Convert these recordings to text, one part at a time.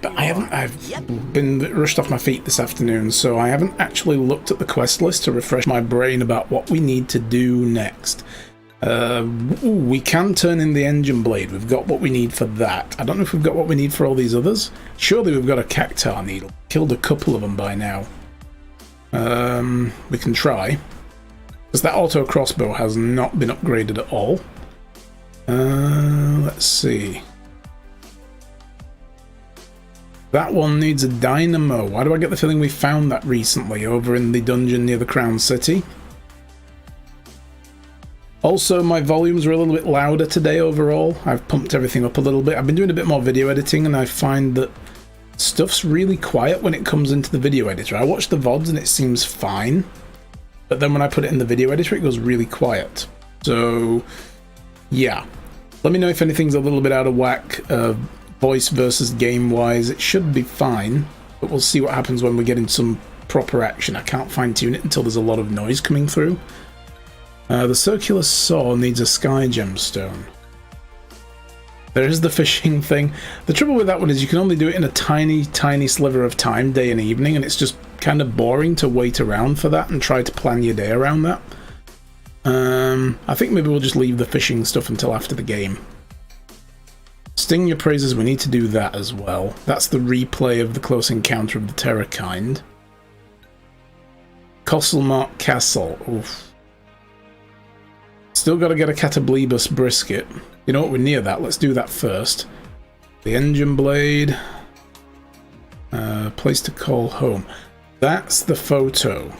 But I've been rushed off my feet this afternoon, so I haven't actually looked at the quest list to refresh my brain about what we need to do next. We can turn in the engine blade. We've got what we need for that. I don't know if we've got what we need for all these others. Surely we've got a cactar needle. Killed a couple of them by now. We can try. Because that auto crossbow has not been upgraded at all. Let's see. That one needs a dynamo. Why do I get the feeling we found that recently over in the dungeon near the Crown City? Also, my volumes are a little bit louder today overall. I've pumped everything up a little bit. I've been doing a bit more video editing, and I find that stuff's really quiet when it comes into the video editor. I watch the VODs and it seems fine, but then when I put it in the video editor, it goes really quiet. So, yeah. Let me know if anything's a little bit out of whack, voice versus game-wise. It should be fine, but we'll see what happens when we get in some proper action. I can't fine-tune it until there's a lot of noise coming through. The circular saw needs a sky gemstone. There is the fishing thing. The trouble with that one is you can only do it in a tiny, tiny sliver of time, day and evening, and it's just kind of boring to wait around for that and try to plan your day around that. I think maybe we'll just leave the fishing stuff until after the game. Sting your praises, we need to do that as well. That's the replay of the close encounter of the Terror kind. Costlemark Castle. Oof. Still got to get a Catablebus brisket. You know what, we're near that. Let's do that first. The engine blade. Place to call home. That's the photo.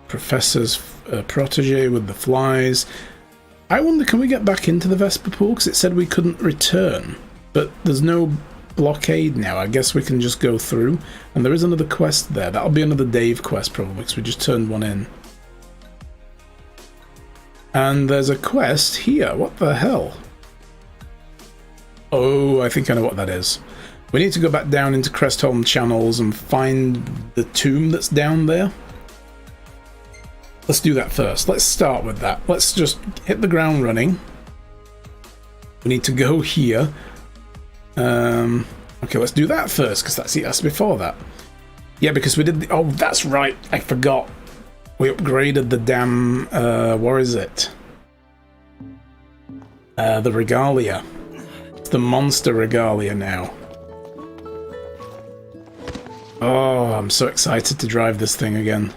Professor's protege with the flies. I wonder, can we get back into the Vesper Pool? Because it said we couldn't return. But there's no blockade now. I guess we can just go through. And there is another quest there. That'll be another Dave quest probably, because we just turned one in. And there's a quest here. What the hell? Oh, I think I know what that is. We need to go back down into Crestholm Channels and find the tomb that's down there. Let's do that first. Let's start with that. Let's just hit the ground running. We need to go here. Okay, let's do that first, because that's before that. Yeah, because we did the... Oh, that's right. I forgot. We upgraded the damn... what is it? The Regalia. It's the Monster Regalia now. Oh, I'm so excited to drive this thing again.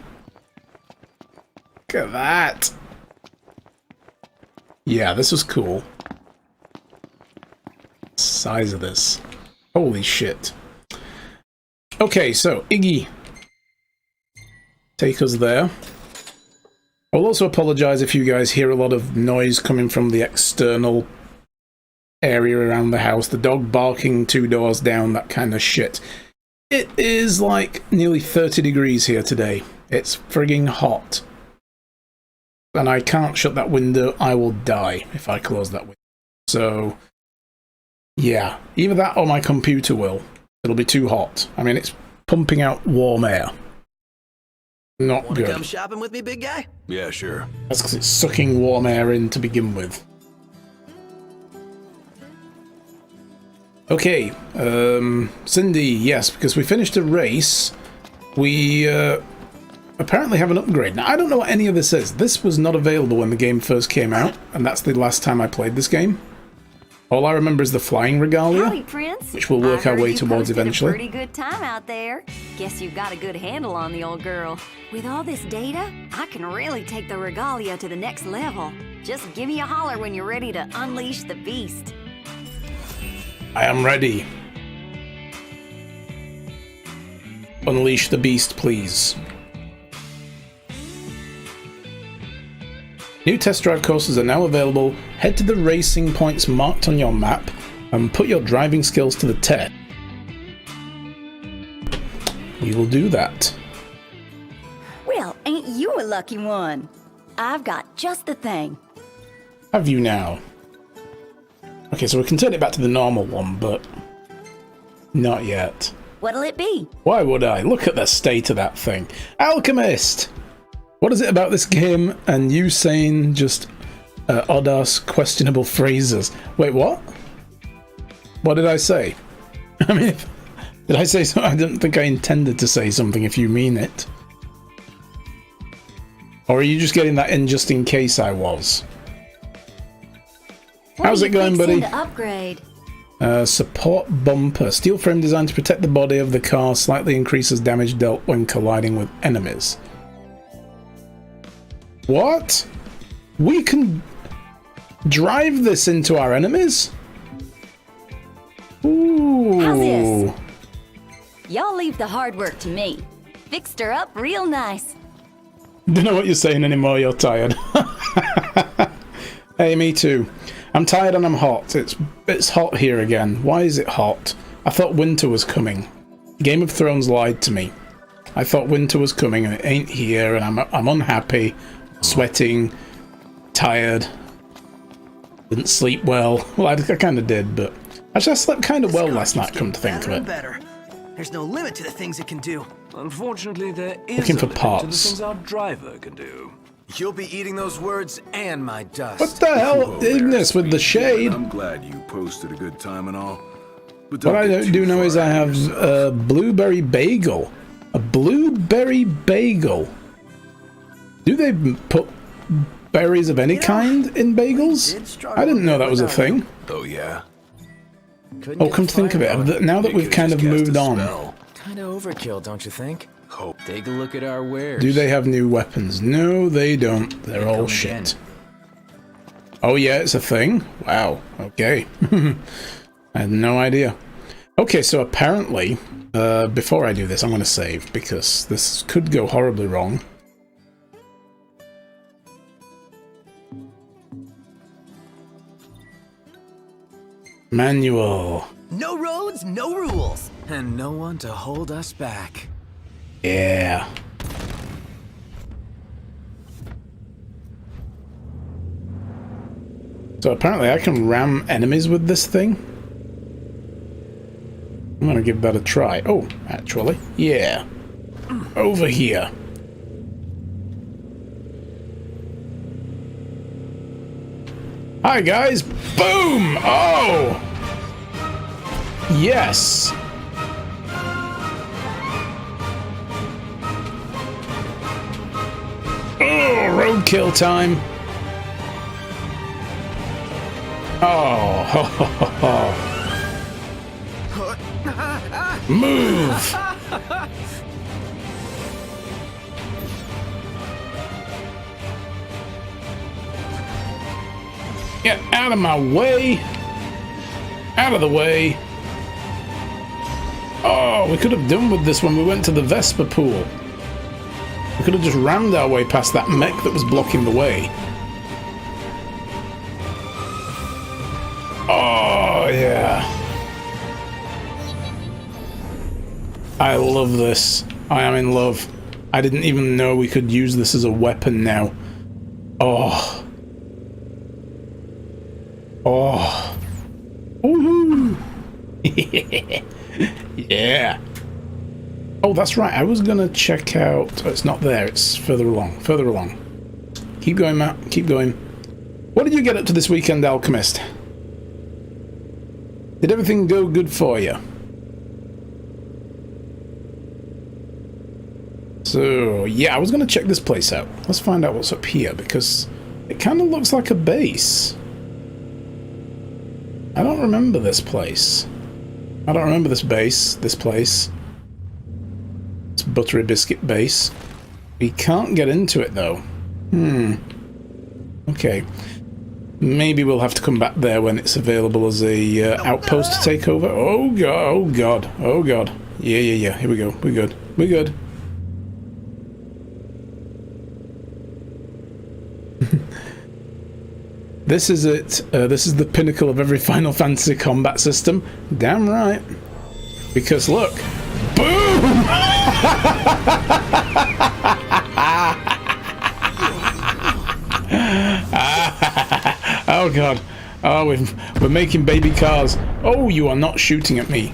Look at that! Yeah, this was cool. Size of this. Holy shit. Okay, so, Iggy. Take us there. I'll also apologise if you guys hear a lot of noise coming from the external area around the house. The dog barking 2 doors down, that kind of shit. It is like nearly 30 degrees here today. It's frigging hot. And I can't shut that window. I will die if I close that window. So, yeah. Either that or my computer will. It'll be too hot. I mean, it's pumping out warm air. Not Wanna good. come shopping with me, big guy? Yeah, sure. That's because it's sucking warm air in to begin with. Okay, Cindy, yes, because we finished a race, we apparently have an upgrade. Now, I don't know what any of this is. This was not available when the game first came out, and that's the last time I played this game. All I remember is the flying regalia, Howdy, Prince. which we'll work our way towards eventually. A pretty good time out there. Guess you've got a good handle on the old girl. With all this data, I can really take the regalia to the next level. Just give me a holler when you're ready to unleash the beast. I am ready. Unleash the beast, please. New test drive courses are now available. Head to the racing points marked on your map and put your driving skills to the test. We will do that. Well, ain't you a lucky one? I've got just the thing. Have you now? Okay, so we can turn it back to the normal one, but not yet. What'll it be? Why would I? Look at the state of that thing. Alchemist! What is it about this game and you saying just odd-ass questionable phrases? Wait, what? What did I say? I mean, did I say something? I don't think I intended to say something if you mean it. Or are you just getting that in just in case I was? How's it going, buddy? To upgrade? Support bumper. Steel frame designed to protect the body of the car. Slightly increases damage dealt when colliding with enemies. What? We can drive this into our enemies? Ooh. How's this? Y'all leave the hard work to me. Fixed her up real nice. Don't know what you're saying anymore, you're tired. Hey, me too. I'm tired and I'm hot. It's hot here again. Why is it hot? I thought winter was coming. Game of Thrones lied to me. I thought winter was coming and it ain't here, and I'm unhappy, sweating, tired. Didn't sleep well. Well, I kind of did, but actually I slept kind of well last night, come to think of it. Better. There's no limit to the things it can do. Unfortunately, there is Looking a for limit to parts. the things our driver can do. You'll be eating those words and my dust. What the hell, Ignis, with the shade? I'm glad you posted a good time and all. But What I get don't too know is far I ahead have of yourself. a blueberry bagel. A blueberry bagel. Do they put berries of any kind in bagels? I didn't know that was a thing. Oh yeah. Oh, come to think of it, now that You we've could've kind of just cast moved a on, spell. Kinda overkill, don't you think? Hope. Take a look at our wares. do they have new weapons? No, they don't. They're all come shit. again. Oh yeah, it's a thing? Wow, okay. I had no idea. Okay, so apparently, before I do this, I'm going to save, because this could go horribly wrong. Manual. No roads, no rules. And no one to hold us back. Yeah. So apparently I can ram enemies with this thing. I'm gonna give that a try. Oh, actually, yeah. Over here. Hi guys! Boom! Oh! Yes! Oh, roadkill time! Oh, ho, ho, ho, ho. Move! Get out of my way! Out of the way! Oh, we could have done with this when we went to the Vesper pool. We could have just rammed our way past that mech that was blocking the way. Oh, yeah. I love this. I am in love. I didn't even know we could use this as a weapon now. Oh. Oh. Woohoo! Yeah. Oh, that's right. I was gonna check out... Oh, it's not there. It's further along. Further along. Keep going, Matt. Keep going. What did you get up to this weekend, Alchemist? Did everything go good for you? So, yeah, I was gonna check this place out. Let's find out what's up here, because it kind of looks like a base. I don't remember this place. I don't remember this base, this place. It's Buttery Biscuit base. We can't get into it though. Okay. Maybe we'll have to come back there when it's available as a outpost to take over. Oh god, oh god, oh god. Yeah. Here we go. We're good. We're good. This is it. This is the pinnacle of every Final Fantasy combat system. Damn right. Because look. Boom! Oh god. Oh, we're making baby cars. Oh, you are not shooting at me.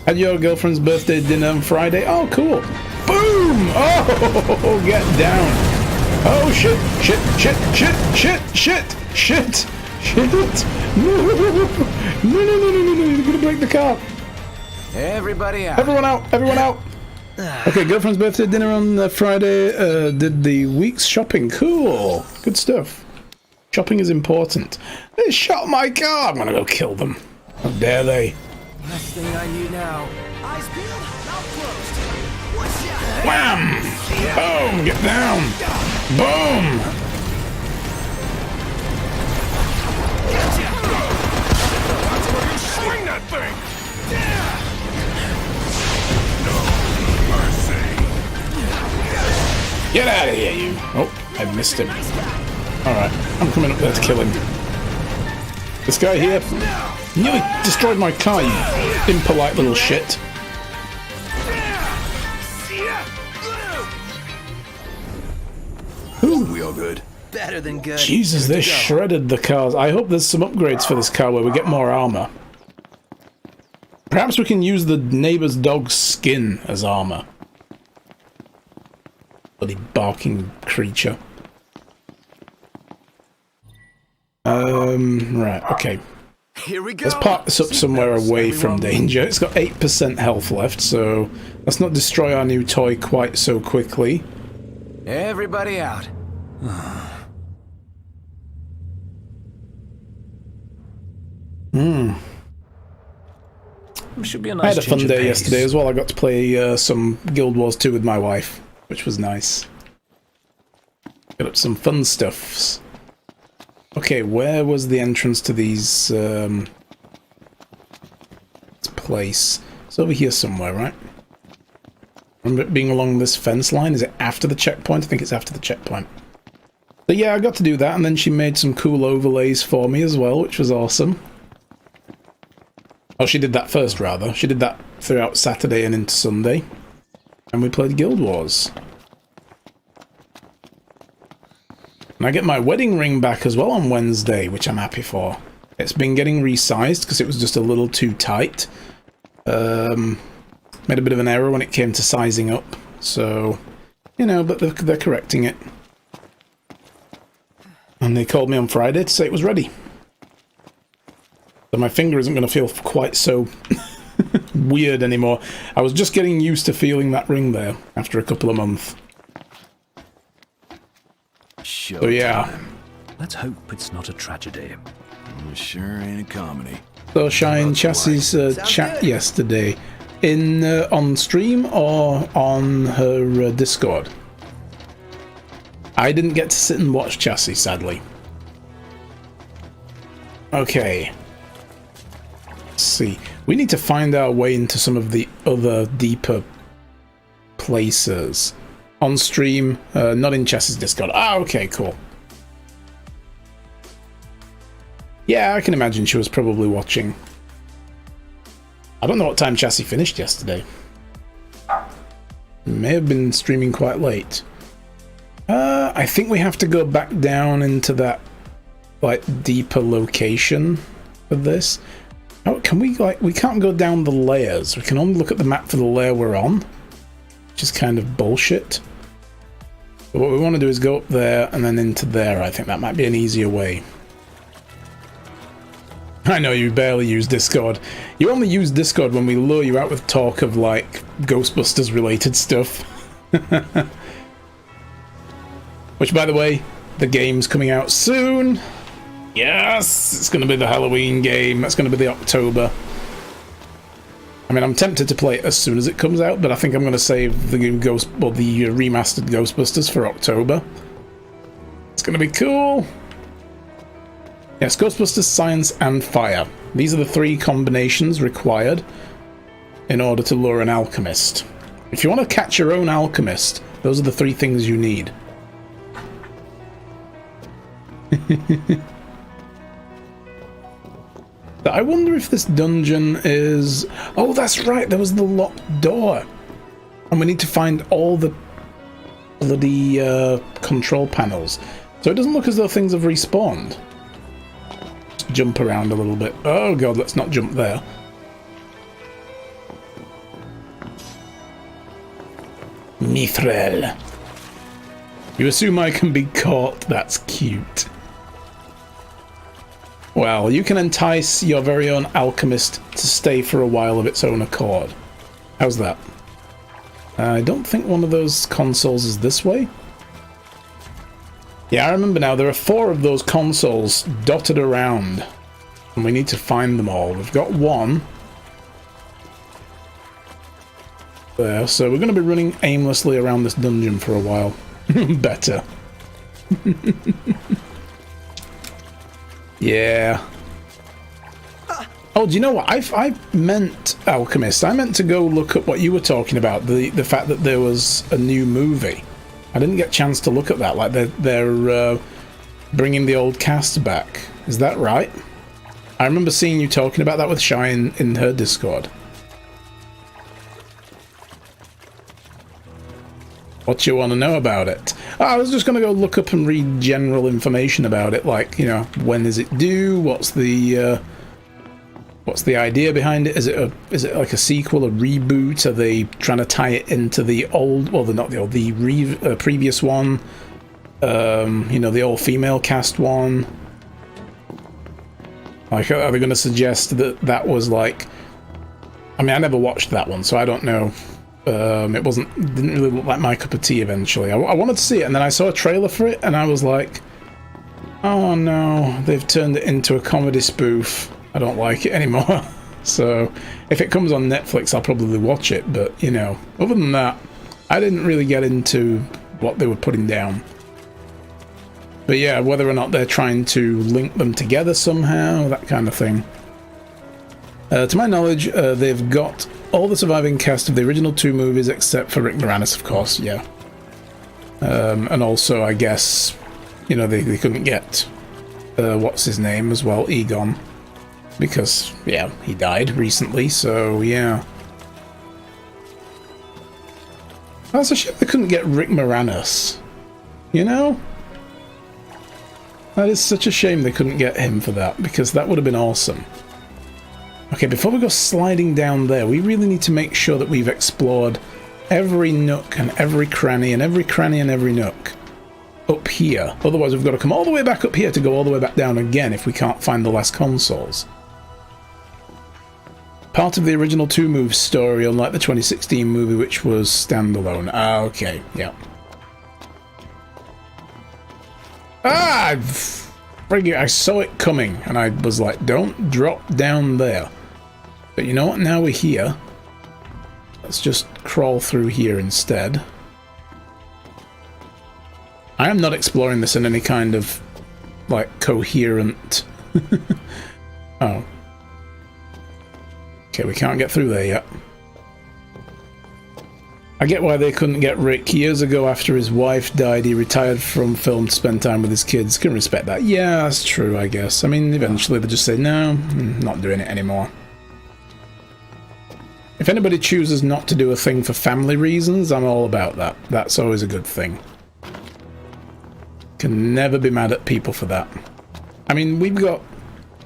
Had your girlfriend's birthday dinner on Friday? Oh, cool. Boom! Oh, get down. Oh, shit. Shit! No! No! You're gonna break the car! Everybody out. Everyone out! Everyone out! Okay, girlfriend's birthday dinner on Friday. Did the week's shopping. Cool! Good stuff. Shopping is important. They shot my car! I'm gonna go kill them. How dare they? Last thing I need now. Eyes peeled, mouth closed. What's that? Wham! Boom! Get down! Boom! Swing that thing! Get out of here, you! Oh, I missed him. Alright, I'm coming up there to kill him. This guy here nearly destroyed my car, you impolite little shit. We all good? Better than good. Jesus, they shredded the cars. I hope there's some upgrades for this car where we get more armor. Perhaps we can use the neighbor's dog's skin as armor. Bloody barking creature. Right, okay. Here we go. Let's park this up somewhere away from danger. It's got 8% health left, so let's not destroy our new toy quite so quickly. Everybody out. Should be a nice I had a fun change of day pace. yesterday as well. I got to play some Guild Wars 2 with my wife, which was nice. Got up some fun stuffs. Okay, where was the entrance to these this place? It's over here somewhere, right? Remember it being along this fence line? Is it after the checkpoint? I think it's after the checkpoint. But yeah, I got to do that, and then she made some cool overlays for me as well, which was awesome. Oh, she did that first, rather. She did that throughout Saturday and into Sunday. And we played Guild Wars. And I get my wedding ring back as well on Wednesday, which I'm happy for. It's been getting resized because it was just a little too tight. Made a bit of an error when it came to sizing up. So, you know, but they're correcting it. And they called me on Friday to say it was ready. So my finger isn't going to feel quite so weird anymore. I was just getting used to feeling that ring there after a couple of months. So yeah. Let's hope it's not a tragedy. Sure ain't a comedy. So Shine Chassis chat yesterday in on stream or on her Discord. I didn't get to sit and watch Chassis, sadly. Okay. Let's see. We need to find our way into some of the other deeper places. On stream, not in Chassis Discord. Ah, okay, cool. Yeah, I can imagine she was probably watching. I don't know what time Chassis finished yesterday. May have been streaming quite late. I think we have to go back down into that, like, deeper location for this. Oh, can we, like, we can't go down the layers. We can only look at the map for the layer we're on, which is kind of bullshit. But what we want to do is go up there and then into there. I think that might be an easier way. I know you barely use Discord. You only use Discord when we lure you out with talk of, like, Ghostbusters related stuff. Which, by the way, the game's coming out soon. Yes! It's going to be the Halloween game. That's going to be the October. I mean, I'm tempted to play it as soon as it comes out, but I think I'm going to save the the remastered Ghostbusters for October. It's going to be cool. Yes, Ghostbusters, Science, and Fire. These are the three combinations required in order to lure an alchemist. If you want to catch your own alchemist, those are the three things you need. I wonder if this dungeon is... Oh, that's right, there was the locked door. And we need to find all the bloody control panels. So it doesn't look as though things have respawned. Just jump around a little bit. Oh god, let's not jump there. Mithril. You assume I can be caught? That's cute. Well, you can entice your very own alchemist to stay for a while of its own accord. How's that? I don't think one of those consoles is this way. Yeah, I remember now. There are 4 of those consoles dotted around, and we need to find them all. We've got one there, so we're going to be running aimlessly around this dungeon for a while. Better. Yeah. Oh, do you know what? I meant Alchemist. I meant to go look up what you were talking about, the fact that there was a new movie. I didn't get a chance to look at that. Like they're bringing the old cast back. Is that right? I remember seeing you talking about that with Shy in her Discord. What you want to know about it? I was just going to go look up and read general information about it, like, you know, when is it due? What's the idea behind it? Is it like a sequel, a reboot? Are they trying to tie it into the old? Well, they're not the old, the previous one. You know, the all-female cast one. Like, are they going to suggest that that was like? I mean, I never watched that one, so I don't know. It didn't really look like my cup of tea eventually. I wanted to see it, and then I saw a trailer for it, and I was like, oh no, they've turned it into a comedy spoof. I don't like it anymore. So, if it comes on Netflix, I'll probably watch it, but, you know, other than that, I didn't really get into what they were putting down. But yeah, whether or not they're trying to link them together somehow, that kind of thing. To my knowledge, they've got all the surviving cast of the original 2 movies except for Rick Moranis, of course, yeah. And also, I guess, you know, they couldn't get, what's his name as well, Egon. Because, yeah, he died recently, so, yeah. That's a shame they couldn't get Rick Moranis. You know? That is such a shame they couldn't get him for that, because that would have been awesome. Okay, before we go sliding down there, we really need to make sure that we've explored every nook and every cranny and every cranny and every nook up here. Otherwise, we've got to come all the way back up here to go all the way back down again if we can't find the last consoles. Part of the original 2 Moves story, unlike the 2016 movie, which was standalone. Ah, okay, yeah. Ah! I saw it coming, and I was like, don't drop down there. But you know what? Now we're here. Let's just crawl through here instead. I am not exploring this in any kind of, like, coherent... Oh. Okay, we can't get through there yet. I get why they couldn't get Rick. Years ago, after his wife died, he retired from film to spend time with his kids. Can respect that. Yeah, that's true, I guess. I mean, eventually they just say, no, I'm not doing it anymore. If anybody chooses not to do a thing for family reasons, I'm all about that. That's always a good thing. Can never be mad at people for that. I mean, we've got,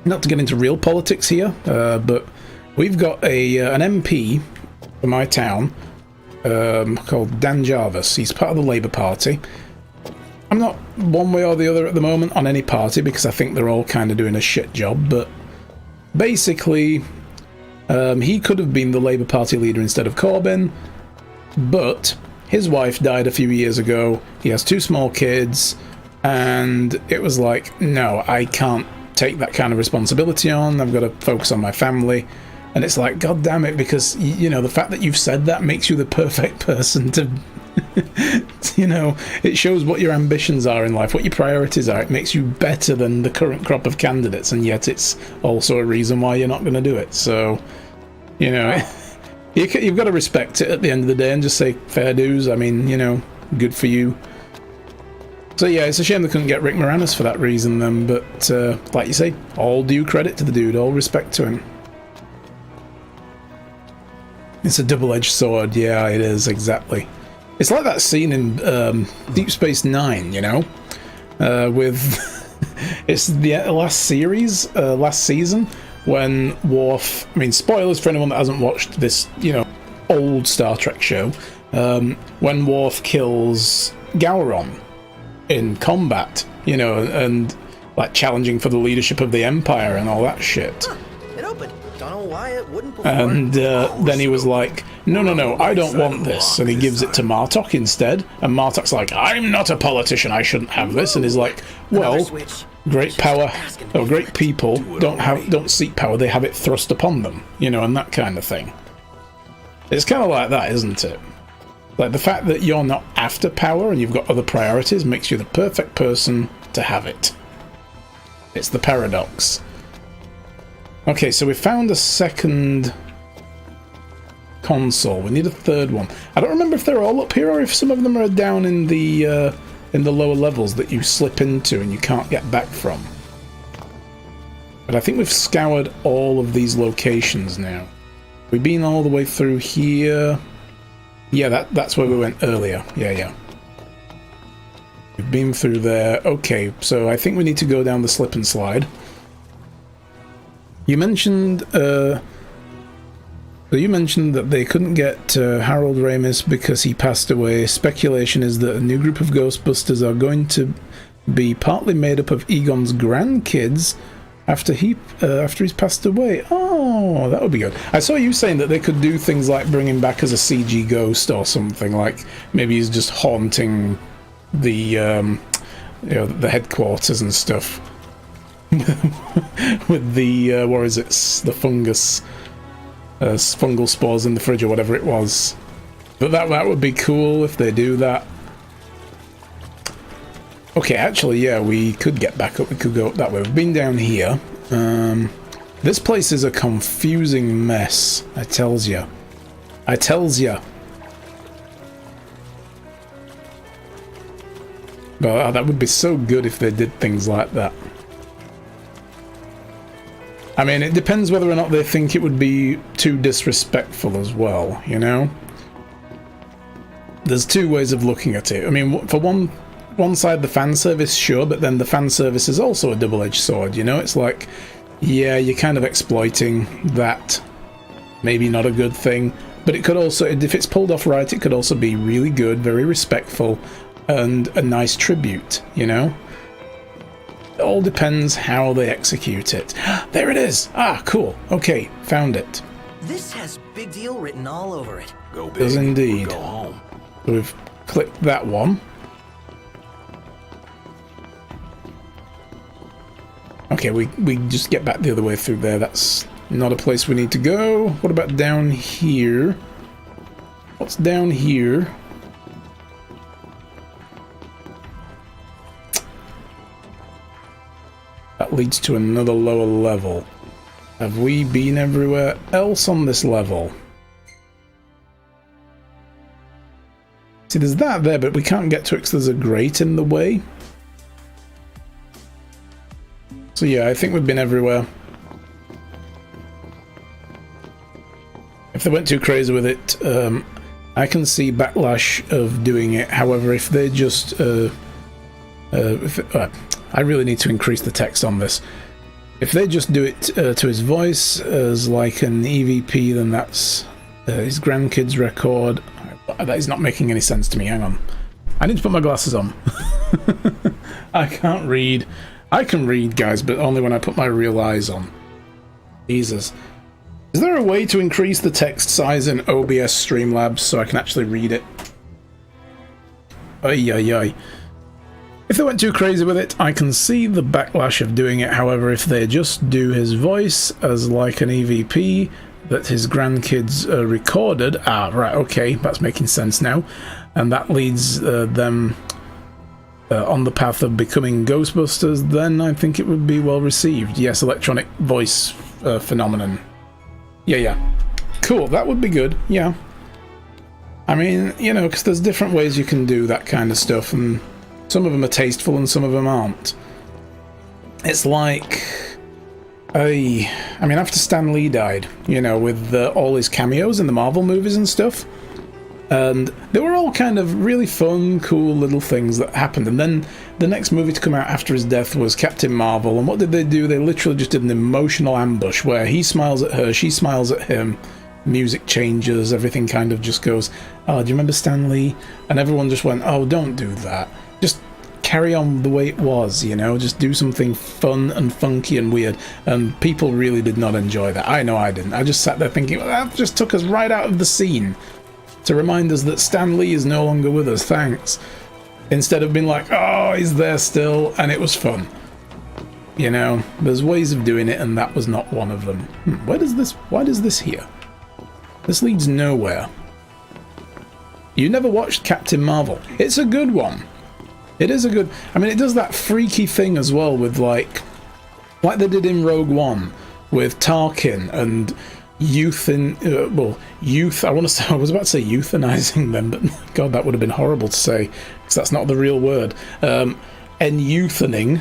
not to get into real politics here, but we've got an MP for my town called Dan Jarvis. He's part of the Labour Party. I'm not one way or the other at the moment on any party because I think they're all kind of doing a shit job, but basically he could have been the Labour Party leader instead of Corbyn, but his wife died a few years ago. He has 2 small kids, and it was like, no, I can't take that kind of responsibility on. I've got to focus on my family. And it's like, God damn it, because, you know, the fact that you've said that makes you the perfect person to, you know, it shows what your ambitions are in life, what your priorities are. It makes you better than the current crop of candidates, and yet it's also a reason why you're not going to do it. So, you know, you've got to respect it at the end of the day and just say, fair dues. I mean, you know, good for you. So yeah, it's a shame they couldn't get Rick Moranis for that reason then, but like you say, all due credit to the dude, all respect to him. It's a double-edged sword, yeah, it is, exactly. It's like that scene in Deep Space Nine, you know? With... it's the last series, last season, when Worf... I mean, spoilers for anyone that hasn't watched this, you know, old Star Trek show. When Worf kills Gowron in combat, you know, and like challenging for the leadership of the Empire and all that shit. It opened. Don't know why it wouldn't before. And then he was like, no, I don't want this. And he gives it to Martok instead. And Martok's like, I'm not a politician, I shouldn't have this. And he's like, well, great power, or great people don't seek power, they have it thrust upon them. You know, and that kind of thing. It's kind of like that, isn't it? Like, the fact that you're not after power and you've got other priorities makes you the perfect person to have it. It's the paradox. Okay, so we found a second console. We need a third one. I don't remember if they're all up here or if some of them are down in the lower levels that you slip into and you can't get back from. But I think we've scoured all of these locations now. We've been all the way through here. Yeah, that's where we went earlier. Yeah. We've been through there. Okay, so I think we need to go down the slip and slide. You mentioned that they couldn't get Harold Ramis because he passed away. Speculation is that a new group of Ghostbusters are going to be partly made up of Egon's grandkids after he's passed away. Oh, that would be good. I saw you saying that they could do things like bring him back as a CG ghost or something, like maybe he's just haunting the the headquarters and stuff with the what is it, the fungal spores in the fridge or whatever it was. But that would be cool if they do that. Okay, actually, yeah, we could get back up. We could go up that way. We've been down here. This place is a confusing mess. I tells ya. But that would be so good if they did things like that. I mean, it depends whether or not they think it would be too disrespectful as well, you know? There's two ways of looking at it. I mean, for one side, the fan service, sure, but then the fan service is also a double-edged sword, you know? It's like, yeah, you're kind of exploiting that. Maybe not a good thing, but it could also, if it's pulled off right, it could also be really good, very respectful, and a nice tribute, you know? It all depends how they execute it. There it is! Ah, cool. Okay, found it. This has big deal written all over it. Go big. Does indeed. Or go home. So we've clicked that one. Okay, we just get back the other way through there. That's not a place we need to go. What about down here? What's down here? That leads to another lower level. Have we been everywhere else on this level? See, there's that there, but we can't get to it because there's a grate in the way. So yeah, I think we've been everywhere. If they went too crazy with it, I can see backlash of doing it. However, if they just... I really need to increase the text on this. If they just do it to his voice as like an EVP, then that's his grandkids' record. That is not making any sense to me. Hang on. I need to put my glasses on. I can't read. I can read, guys, but only when I put my real eyes on. Jesus. Is there a way to increase the text size in OBS Streamlabs so I can actually read it? Ay. If they went too crazy with it, I can see the backlash of doing it. However, if they just do his voice as like an EVP that his grandkids recorded, right, okay, that's making sense now, and that leads them on the path of becoming Ghostbusters, then I think it would be well received. Yes, electronic voice phenomenon. Yeah. Cool, that would be good, yeah. I mean, you know, because there's different ways you can do that kind of stuff, and some of them are tasteful and some of them aren't. It's like... I mean, after Stan Lee died, you know, with all his cameos in the Marvel movies and stuff, and they were all kind of really fun, cool little things that happened. And then the next movie to come out after his death was Captain Marvel, and what did they do? They literally just did an emotional ambush where he smiles at her, she smiles at him, music changes, everything kind of just goes, oh, do you remember Stan Lee? And everyone just went, oh, don't do that. Just carry on the way it was, you know, just do something fun and funky and weird. And people really did not enjoy that. I know I didn't. I just sat there thinking, well, that just took us right out of the scene to remind us that Stan Lee is no longer with us, thanks. Instead of being like, oh, he's there still, and it was fun. You know, there's ways of doing it, and that was not one of them. Why does this here? This leads nowhere. You never watched Captain Marvel. It's a good one. It is a good... I mean, it does that freaky thing as well with, like they did in Rogue One with Tarkin and youth in... youth... I was about to say euthanizing them, but God, that would have been horrible to say, because that's not the real word. And youthening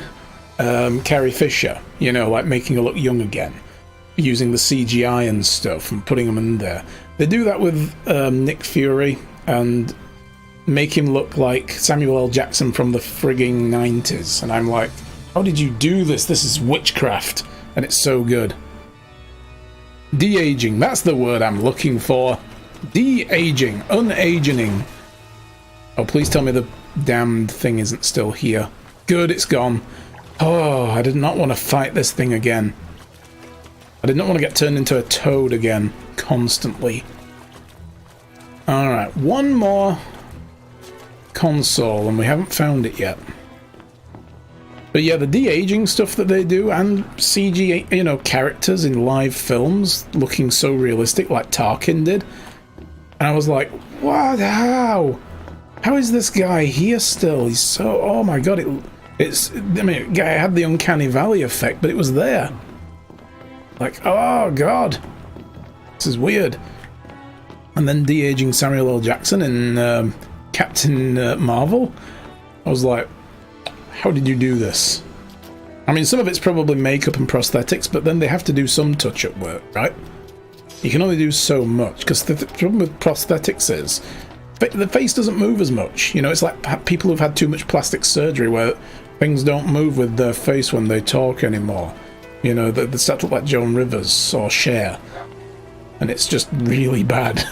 Carrie Fisher, you know, like making her look young again, using the CGI and stuff and putting them in there. They do that with Nick Fury and make him look like Samuel L. Jackson from the frigging 90s. And I'm like, how did you do this? This is witchcraft. And it's so good. De-aging, that's the word I'm looking for. De-aging, unagening. Oh, please tell me the damned thing isn't still here. Good, it's gone. Oh, I did not want to fight this thing again. I did not want to get turned into a toad again, constantly. Alright, one more console, and we haven't found it yet. But yeah, the de-aging stuff that they do, and CG, you know, characters in live films looking so realistic, like Tarkin did. And I was like, what? How? How is this guy here still? He's so... Oh my god, it's... I mean, it had the Uncanny Valley effect, but it was there. Like, oh god. This is weird. And then de-aging Samuel L. Jackson in Captain Marvel. I was like, how did you do this? I mean, some of it's probably makeup and prosthetics, but then they have to do some touch-up work, right? You can only do so much, because the problem with prosthetics is the face doesn't move as much. You know, it's like people who've had too much plastic surgery where things don't move with their face when they talk anymore. You know, they start to look like Joan Rivers or Cher. And it's just really bad.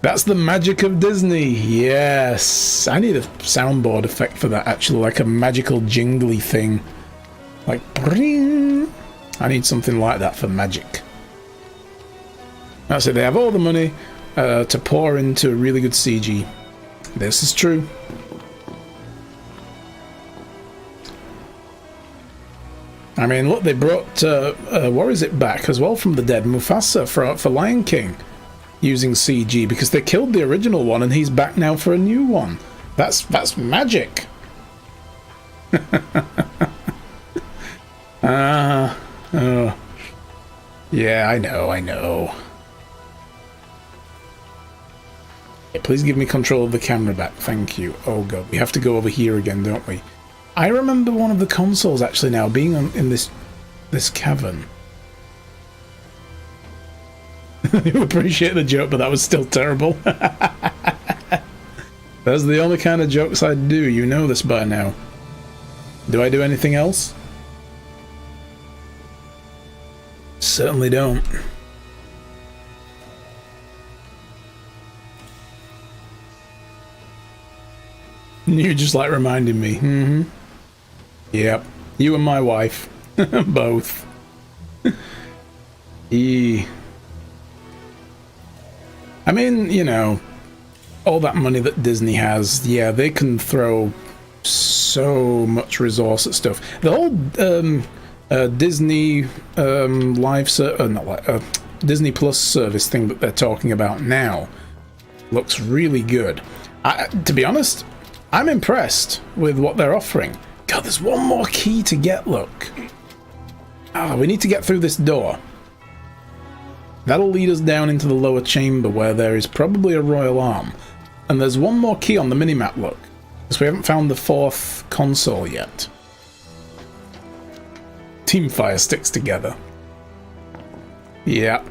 That's the magic of Disney. Yes. I need a soundboard effect for that, actually, like a magical jingly thing. Like, bring. I need something like that for magic. That's it. They have all the money to pour into really good CG. This is true. I mean, look, they brought, what is it, back as well from the dead, Mufasa for Lion King, using CG, because they killed the original one and he's back now for a new one. That's magic. Oh. Yeah, I know. Yeah, please give me control of the camera back, thank you. Oh god, we have to go over here again, don't we? I remember one of the consoles actually now being in this cavern. You appreciate the joke, but that was still terrible. That's the only kind of jokes I do. You know this by now. Do I do anything else? Certainly don't. You just like reminding me. Mm-hmm. Yep. You and my wife. Both. I mean, you know, all that money that Disney has, yeah, they can throw so much resource at stuff. The whole Disney Disney Plus service thing that they're talking about now looks really good. To be honest, I'm impressed with what they're offering. God, there's one more key to get, look. We need to get through this door. That'll lead us down into the lower chamber where there is probably a royal arm. And there's one more key on the minimap, look. Because we haven't found the fourth console yet. Teamfire sticks together. Yeah.